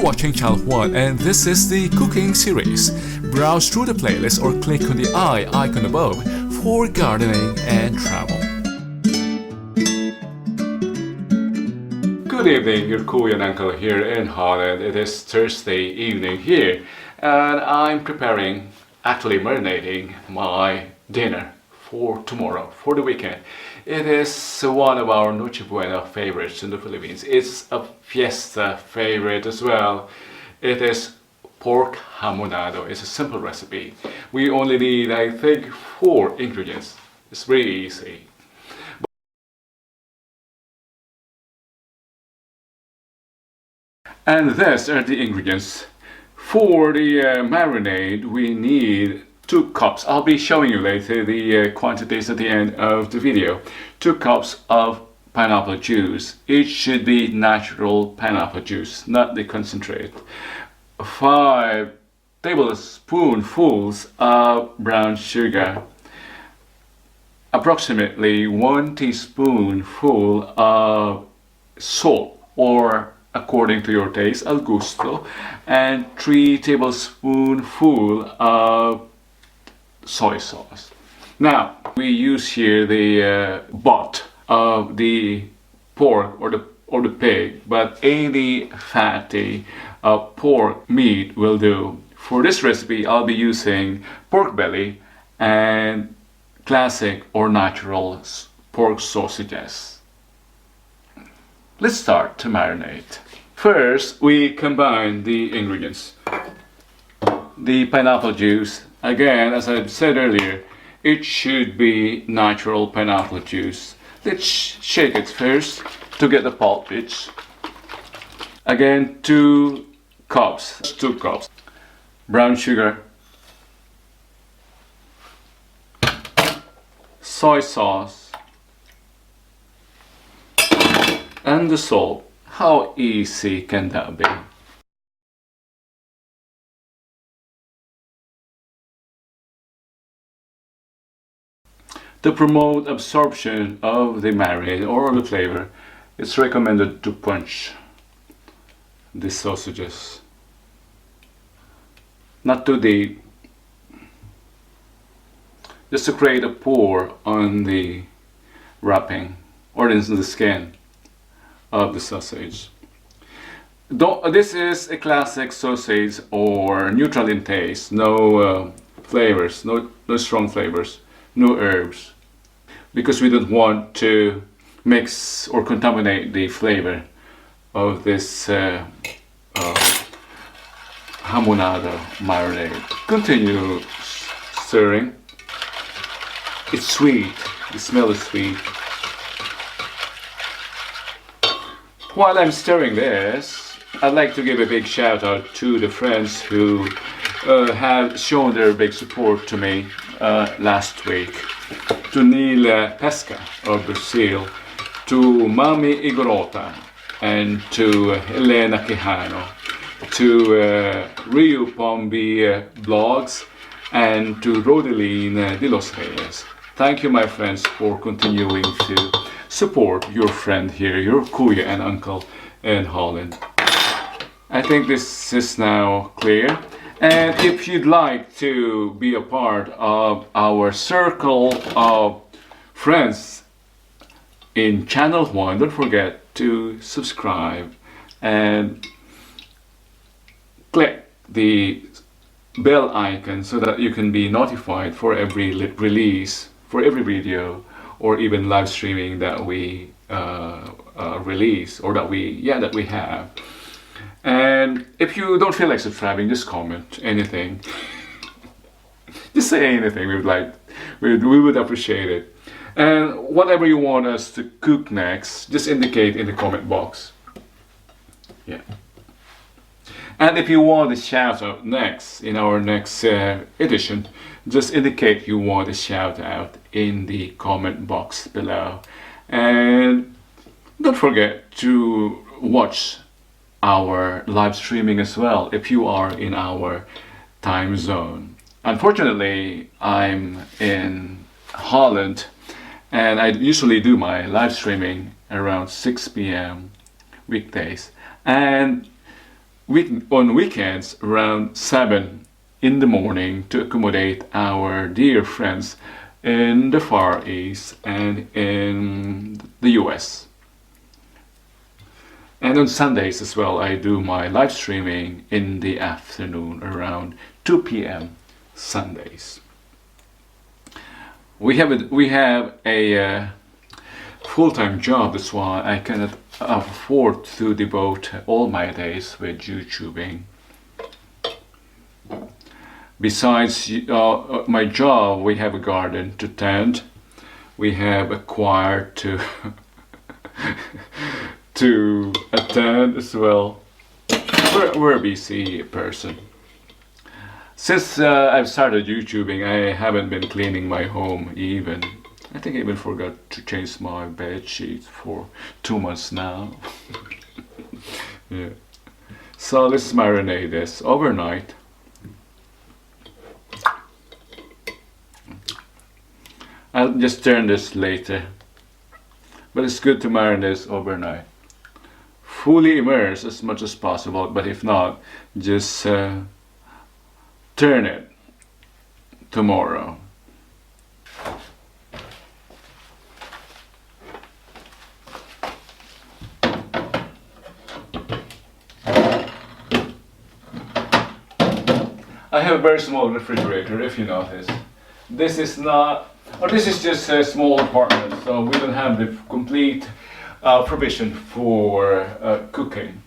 You're watching Channel 1 and this is the cooking series. Browse through the playlist or click on the eye icon above for gardening and travel. Good evening, your Korean uncle here in Holland. It is Thursday evening here and I'm actually marinating my dinner for tomorrow, for the weekend. It is one of our Noche Buena favorites in the Philippines. It's a fiesta favorite as well. It is pork hamonado. It's a simple recipe. We only need, I think, 4 ingredients. It's very easy. And these are the ingredients. For the marinade, we need 2 cups. I'll be showing you later the quantities at the end of the video. 2 cups of pineapple juice. It should be natural pineapple juice, not the concentrate. 5 tablespoonfuls of brown sugar. Approximately 1 teaspoonful of salt, or according to your taste, al gusto, and 3 tablespoonfuls of soy sauce. Now we use here the butt of the pork or the pig, but any fatty pork meat will do. For this recipe, I'll be using pork belly and classic or natural pork sausages. Let's start to marinate. First, we combine the ingredients. The pineapple juice, again, as I said earlier, it should be natural pineapple juice. Let's shake it first to get the pulp bits. Again, 2 cups. 2 cups. Brown sugar. Soy sauce. And the salt. How easy can that be? To promote absorption of the marinade or the flavor, it's recommended to punch the sausages. Not too deep. Just to create a pore on the wrapping or in the skin of the sausage. This is a classic sausage or neutral in taste. No flavors, no strong flavors. No herbs, because we don't want to mix or contaminate the flavor of this hamonado marinade. Continue stirring. It's sweet. The smell is sweet. While I'm stirring this, I'd like to give a big shout out to the friends who have shown their big support to me last week. To Nil Pesca of Brazil, to Mami Igorota, and to Helena Quejano, to Rio Pamv blogs, and to Rodeleen delos Reyes. Thank you, my friends, for continuing to support your friend here, your kuya and uncle in Holland. I think this is now clear. And if you'd like to be a part of our circle of friends in Channel 1, don't forget to subscribe and click the bell icon so that you can be notified for every release, for every video, or even live streaming that we release or that we have. And if you don't feel like subscribing, just comment anything. Just say anything. We would appreciate it. And whatever you want us to cook next, just indicate in the comment box. Yeah. And if you want a shout out next in our next edition, just indicate you want a shout out in the comment box below. And don't forget to watch our live streaming as well if you are in our time zone. Unfortunately, I'm in Holland and I usually do my live streaming around 6 p.m. weekdays, and on weekends around 7 in the morning to accommodate our dear friends in the Far East and in the US. And on Sundays as well, I do my live streaming in the afternoon around 2 p.m. Sundays. We have a full-time job, that's why I cannot afford to devote all my days with YouTubing. Besides my job, we have a garden to tend, we have a choir to to attend as well. We're a busy person. Since I've started YouTubing, I haven't been cleaning my home even. I think I even forgot to change my bed sheets for 2 months now. Yeah. So let's marinate this overnight. I'll just turn this later. But it's good to marinate this overnight. Fully immerse as much as possible, but if not, just turn it tomorrow. I have a very small refrigerator, if you notice. This is not, or this is just a small apartment, so we don't have the complete provision for cooking.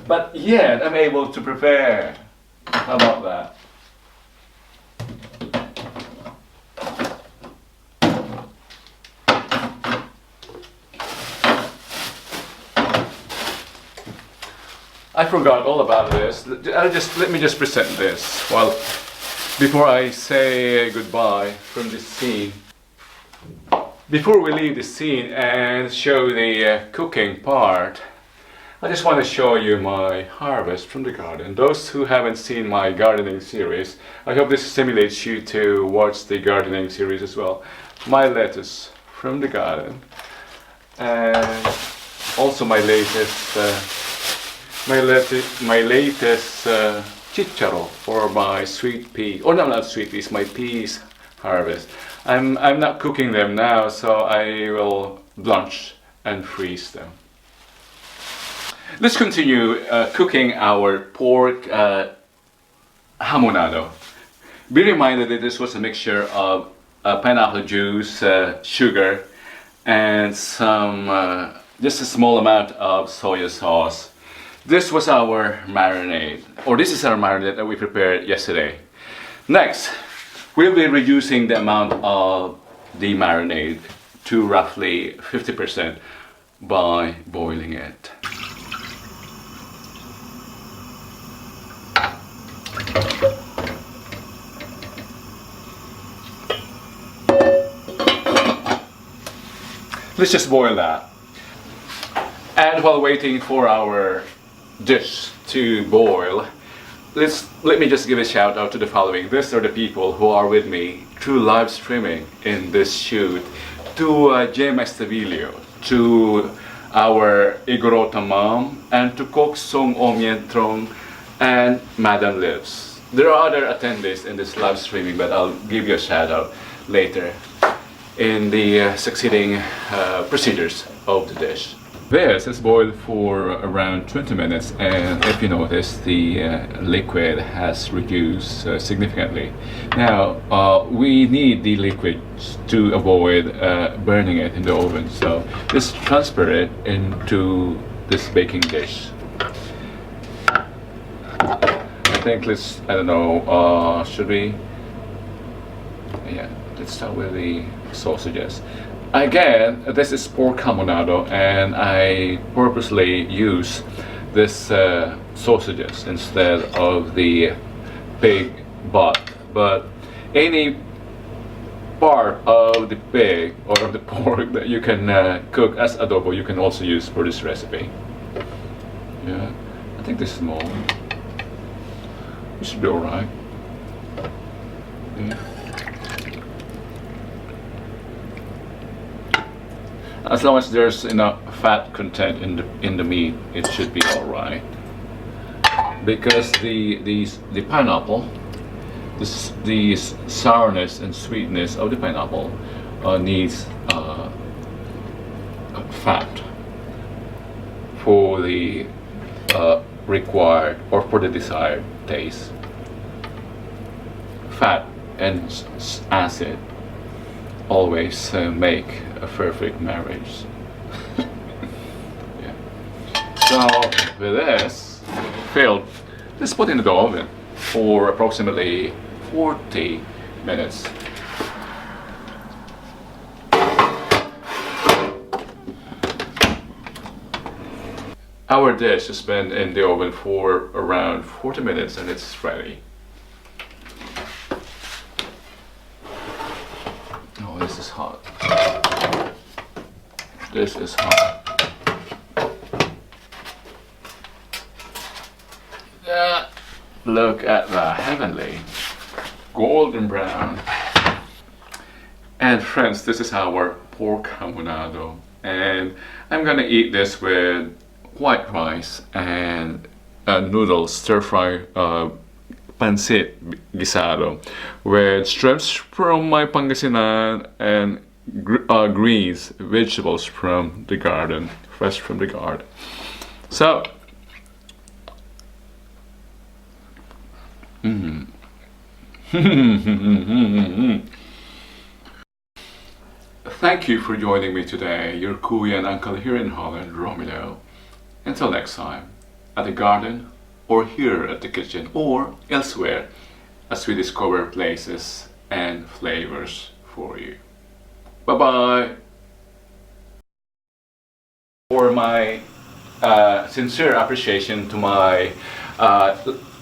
But yet I'm able to prepare. How about that? I forgot all about this. Let me just present this. Well, before I say goodbye from this scene, before we leave the scene and show the cooking part, I just want to show you my harvest from the garden. Those who haven't seen my gardening series, I hope this stimulates you to watch the gardening series as well. My lettuce from the garden, and also my latest chicharo, or my sweet pea, or no, not sweet peas, my peas harvest. I'm not cooking them now, so I will blanch and freeze them. Let's continue cooking our pork hamonado. Be reminded that this was a mixture of pineapple juice, sugar, and some just a small amount of soy sauce. This was our marinade, or this is our marinade that we prepared yesterday. Next, we'll be reducing the amount of the marinade to roughly 50% by boiling it. Let's just boil that. And while waiting for our dish to boil, let me just give a shout out to the following. These are the people who are with me through live streaming in this shoot. To Gemma Estabillo, to our Igorota Mom, and to Kok Song Omien Trong and Madam Lipz. There are other attendees in this live streaming, but I'll give you a shout out later in the succeeding procedures of the dish. This is boiled for around 20 minutes, and if you notice, the liquid has reduced significantly. Now we need the liquid to avoid burning it in the oven, so just transfer it into this baking dish. I think should we? Yeah, let's start with the sausages. Again, this is pork hamonado, and I purposely use this sausages instead of the pig butt. But any part of the pig or of the pork that you can cook as adobo, you can also use for this recipe. Yeah, I think this is small. It should be alright. Yeah. As long as there's enough fat content in the meat, it should be all right. because the pineapple, the sourness and sweetness of the pineapple needs fat for the required or for the desired taste. Fat and acid always make a perfect marriage. Yeah. So with this filled, let's put in the oven for approximately 40 minutes. Our dish has been in the oven for around 40 minutes and it's ready. Oh, this is hot. This is hot. Yeah. Look at the heavenly golden brown. And friends, this is our pork hamonado. And I'm gonna eat this with white rice and noodles, stir-fry pancit guisado with shrimps from my Pangasinan and greens, vegetables from the garden, fresh from the garden. So, thank you for joining me today, your kuya and uncle here in Holland, Romeo. Until next time, at the garden, or here at the kitchen, or elsewhere, as we discover places and flavors for you. Bye-bye! For my sincere appreciation to my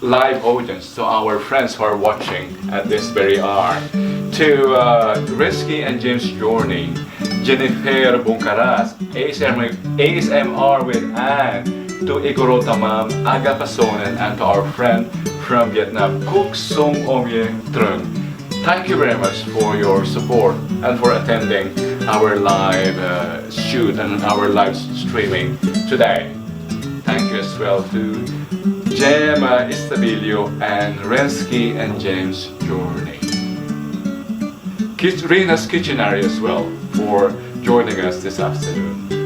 live audience, to our friends who are watching at this very hour, to Renzky and James Journey, Jennifer Buncaras, ASMR with Anne, to Igorota Mom, Agape Pasonen, and to our friend from Vietnam, Cook Sung Omye Trung. Thank you very much for your support and for attending our live shoot and our live streaming today. Thank you as well to Gemma Estabillo and Renzky and James Journey. Rena's Kitchenary as well for joining us this afternoon.